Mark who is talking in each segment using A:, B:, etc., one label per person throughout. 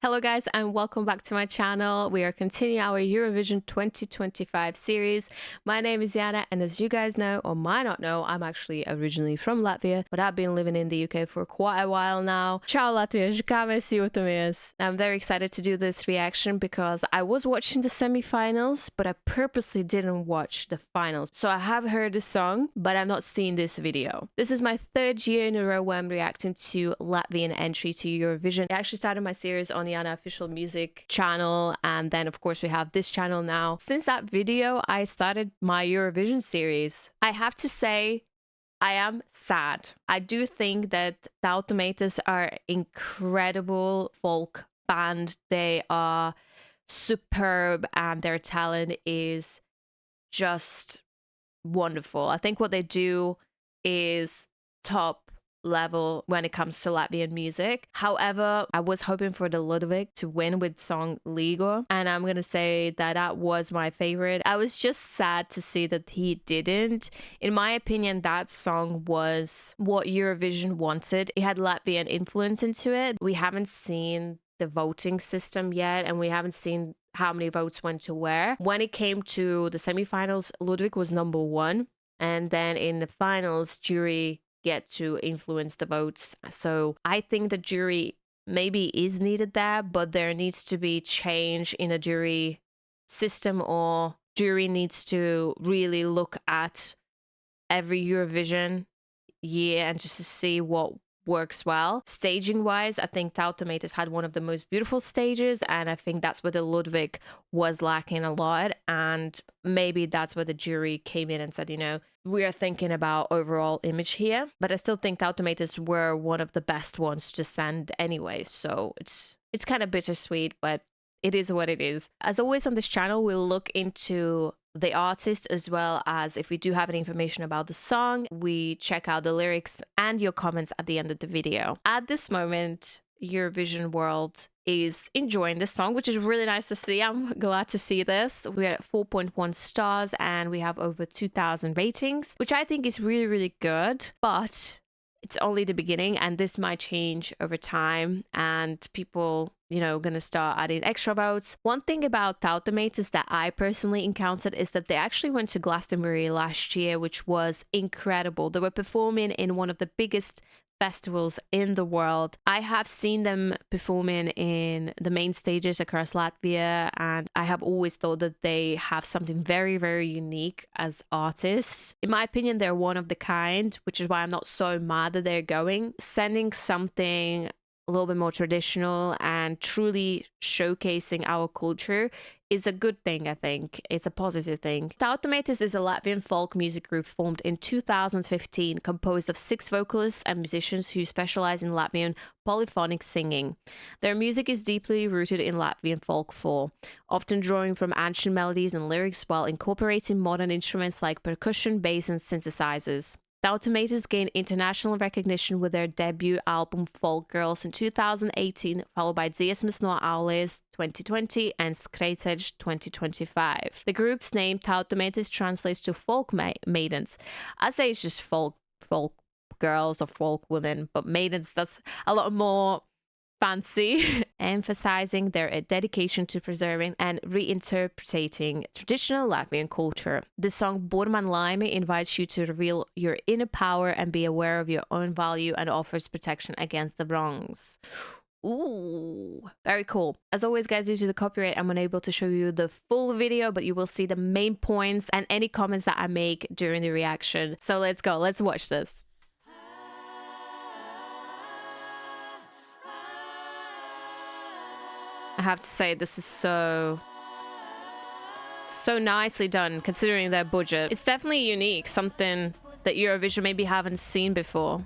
A: Hello guys and welcome back to my channel. We are continuing our Eurovision 2025 series. My name is Jana and as you guys know or might not know, I'm actually originally from Latvia, but I've been living in the UK for quite a while now. Ciao Latvia, žkāme si Tautumeitas. I'm very excited to do this reaction because I was watching the semi-finals, but I purposely didn't watch the finals. So I have heard the song, but I've not seen this video. This is my third year in a row where I'm reacting to Latvian entry to Eurovision. I actually started my series on the Jana Official Music channel, and then of course we have this channel now. Since that video I started my Eurovision series. I have to say I am sad. I do think that Tautumeitas are incredible folk band. They are superb and their talent is just wonderful. I think what they do is top level when it comes to Latvian music. However, I was hoping for the Ludwig to win with song Ligo, and I'm gonna say that that was my favorite. I was just sad to see that he didn't. In my opinion, that song was what Eurovision wanted. It had Latvian influence into it. We haven't seen the voting system yet, and we haven't seen how many votes went to where. When it came to the semifinals, Ludwig was number one, and then in the finals, jury get to influence the votes. So I think the jury maybe is needed there, but there needs to be change in a jury system, or jury needs to really look at every Eurovision year and just to see what works well. Staging wise, I think Tautumeitas had one of the most beautiful stages, and I think that's where the Ludwig was lacking a lot, and maybe that's where the jury came in and said, you know, we are thinking about overall image here. But I still think Tautumeitas were one of the best ones to send anyway, so it's kind of bittersweet, but it is what it is. As always on this channel, we'll look into the artist as well as if we do have any information about the song, we check out the lyrics and your comments at the end of the video. At this moment, Eurovision World is enjoying this song, which is really nice to see. I'm glad to see this. We're at 4.1 stars and we have over 2,000 ratings, which I think is really, really good. But it's only the beginning and this might change over time and people, you know, gonna start adding extra votes. One thing about Tautumeitas that I personally encountered is that they actually went to Glastonbury last year, which was incredible. They were performing in one of the biggest festivals in the world. I have seen them performing in the main stages across Latvia, and I have always thought that they have something very, very unique as artists. In my opinion, they're one of the kind, which is why I'm not so mad that they're going. Sending something a little bit more traditional and truly showcasing our culture is a good thing. I think it's a positive thing. Tautumeitas is a Latvian folk music group formed in 2015, composed of 6 vocalists and musicians who specialize in Latvian polyphonic singing. Their music is deeply rooted in Latvian folklore, often drawing from ancient melodies and lyrics while incorporating modern instruments like percussion, bass, and synthesizers. Tautumeitas gained international recognition with their debut album Folk Girls in 2018, followed by Dziesmas no Aules 2020 and Skrejceļš 2025. The group's name Tautumeitas translates to folk maidens. I'd say it's just folk girls or folk women, but maidens, that's a lot more fancy, emphasizing their dedication to preserving and reinterpreting traditional Latvian culture. The song Burman Laimi invites you to reveal your inner power and be aware of your own value and offers protection against the wrongs. Ooh, very cool. As always, guys, due to the copyright, I'm unable to show you the full video, but you will see the main points and any comments that I make during the reaction. So let's go. Let's watch this. I have to say, this is so nicely done considering their budget. It's definitely unique, something that Eurovision maybe haven't seen before.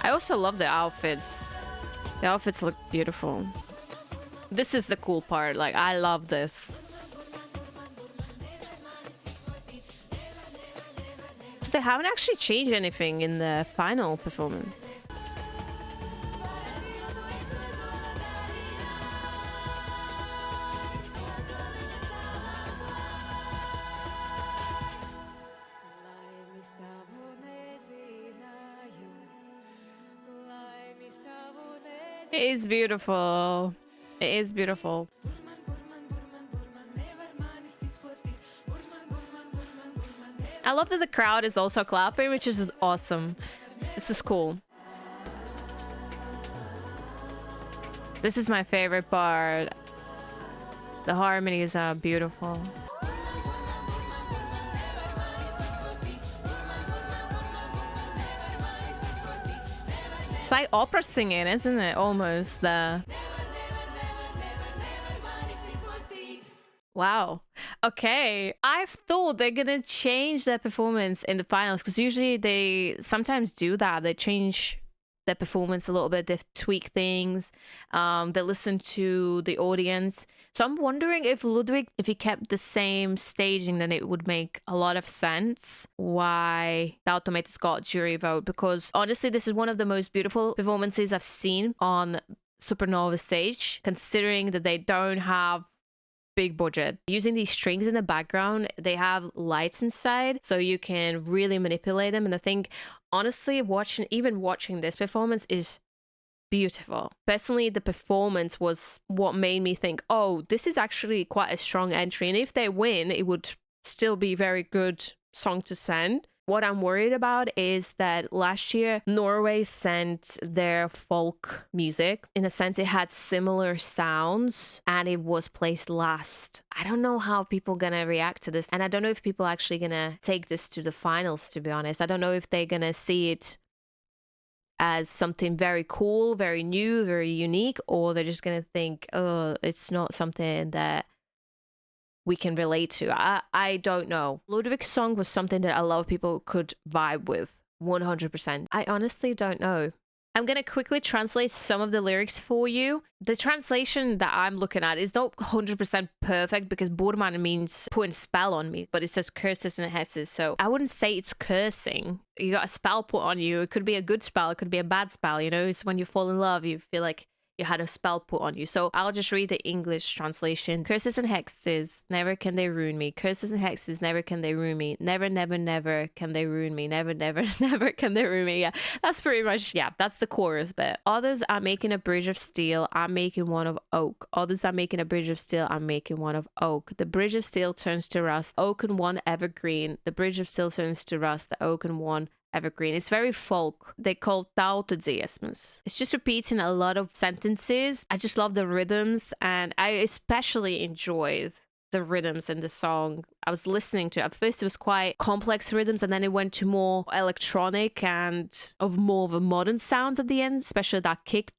A: I also love the outfits. The outfits look beautiful. This is the cool part. Like, I love this. They haven't actually changed anything in the final performance. It is beautiful. It is beautiful. I love that the crowd is also clapping, which is awesome. This is cool. This is my favorite part. The harmonies are beautiful. It's like opera singing, isn't it? Almost there. Wow. Okay. I thought they're gonna change their performance in the finals, because usually they sometimes do that. They change their performance a little bit. They tweak things. They listen to the audience. So I'm wondering if Ludwig, if he kept the same staging, then it would make a lot of sense why Tautumeitas got jury vote. Because honestly, this is one of the most beautiful performances I've seen on Supernova stage, considering that they don't have big budget. Using these strings in the background, they have lights inside, so you can really manipulate them. And I think, honestly, even watching this performance is beautiful. Personally, the performance was what made me think, oh, this is actually quite a strong entry. And if they win, it would still be very good song to send. What I'm worried about is that last year, Norway sent their folk music. In a sense, it had similar sounds and it was placed last. I don't know how people gonna react to this. And I don't know if people are actually gonna take this to the finals, to be honest. I don't know if they're gonna see it as something very cool, very new, very unique, or they're just gonna think, oh, it's not something that we can relate to. I don't know. Ludwig's song was something that a lot of people could vibe with 100%. I honestly don't know. I'm going to quickly translate some of the lyrics for you. The translation that I'm looking at is not 100% perfect, because Borman means putting spell on me, but it says curses and hesses. So I wouldn't say it's cursing. You got a spell put on you. It could be a good spell. It could be a bad spell. You know, it's when you fall in love, you feel like you had a spell put on you. So I'll just read the English translation. Curses and hexes, never can they ruin me. Curses and hexes, never can they ruin me. Never, never, never can they ruin me. Never, never, never can they ruin me. Yeah, that's pretty much, yeah, that's the chorus bit. Others are making a bridge of steel, I'm making one of oak. Others are making a bridge of steel, I'm making one of oak. The bridge of steel turns to rust, oak and one evergreen. The bridge of steel turns to rust, the oak and one evergreen. It's very folk. They call Tautumeitas. It's just repeating a lot of sentences. I just love the rhythms, and I especially enjoyed the rhythms in the song. I was listening to it. At first it was quite complex rhythms, and then it went to more electronic and of more of a modern sounds at the end, especially that kick.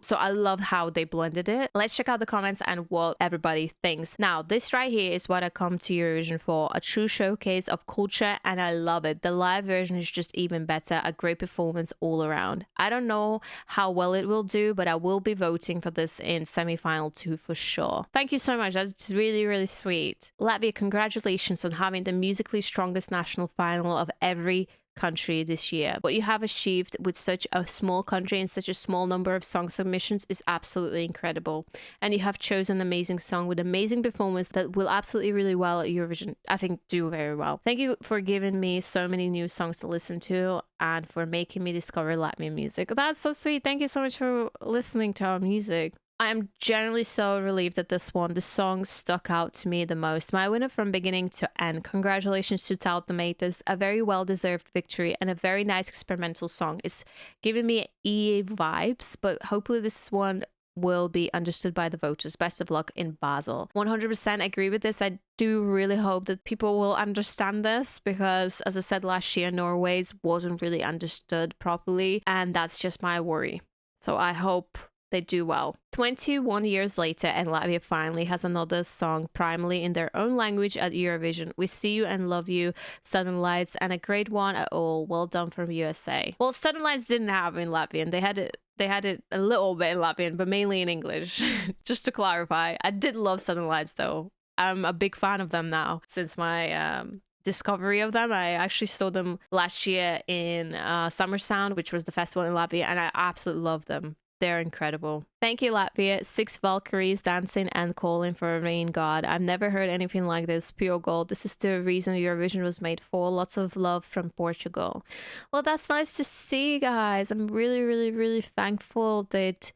A: So I love how they blended it. Let's check out the comments and what everybody thinks. Now, this right here is what I come to Eurovision for. A true showcase of culture, and I love it. The live version is just even better. A great performance all around. I don't know how well it will do, but I will be voting for this in semi-final 2 for sure. Thank you so much. That's really, really sweet. Latvia, congratulations on having the musically strongest national final of every country this year. What you have achieved with such a small country and such a small number of song submissions is absolutely incredible. And you have chosen an amazing song with amazing performance that will absolutely really well at Eurovision. I think do very well. Thank you for giving me so many new songs to listen to and for making me discover Latvian music. That's so sweet. Thank you so much for listening to our music. I am generally so relieved that this song stuck out to me the most. My winner from beginning to end. Congratulations to Tautumeitas. A very well-deserved victory and a very nice experimental song. It's giving me EA vibes, but hopefully this one will be understood by the voters. Best of luck in Basel. 100% agree with this. I do really hope that people will understand this, because as I said last year, Norway's wasn't really understood properly, and that's just my worry. So I hope they do well. 21 years later, and Latvia finally has another song primarily in their own language at Eurovision. We see you and love you, Southern Lights, and a great one at all. Well done from USA. Well, Southern Lights didn't have it in Latvian. They had it a little bit in Latvian, but mainly in English. Just to clarify, I did love Southern Lights though. I'm a big fan of them now since my discovery of them. I actually saw them last year in Summer Sound, which was the festival in Latvia, and I absolutely love them. They're incredible. Thank you, Latvia. 6 Valkyries dancing and calling for a rain god. I've never heard anything like this. Pure gold. This is the reason Eurovision was made for. Lots of love from Portugal. Well, that's nice to see, guys. I'm really, really, really thankful that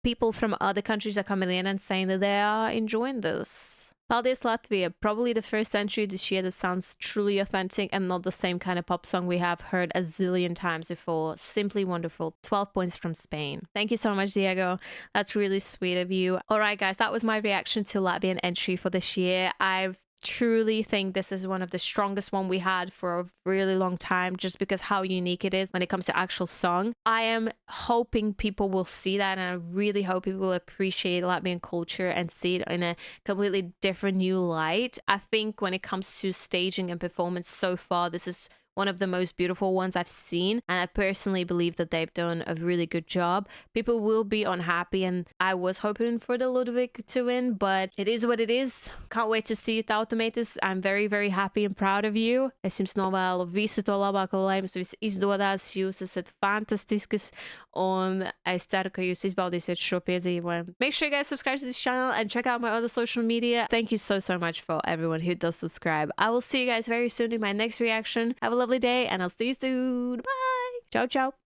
A: people from other countries are coming in and saying that they are enjoying this. Paldies, Latvia. Probably the first entry this year that sounds truly authentic and not the same kind of pop song we have heard a zillion times before. Simply wonderful. 12 points from Spain. Thank you so much, Diego. That's really sweet of you. All right, guys, that was my reaction to Latvian entry for this year. I've truly think this is one of the strongest one we had for a really long time, just because how unique it is when it comes to actual song. I am hoping people will see that, and I really hope people will appreciate Latvian culture and see it in a completely different new light. I think when it comes to staging and performance so far, this is one of the most beautiful ones I've seen, and I personally believe that they've done a really good job. People will be unhappy, and I was hoping for the Ludwig to win, but it is what it is. Can't wait to see you, Tautumeitas. I'm very, very happy and proud of you. Es jums novēlu visu to labāko, lai jums viss izdodas. Jūs esat fantastiskas, un es ceru, ka jūs izbaudīsiet šo piedzīvojumu. Make sure you guys subscribe to this channel and check out my other social media. Thank you so much for everyone who does subscribe. I will see you guys very soon in my next reaction. Have a lovely day, and I'll see you soon. Bye. Ciao, ciao.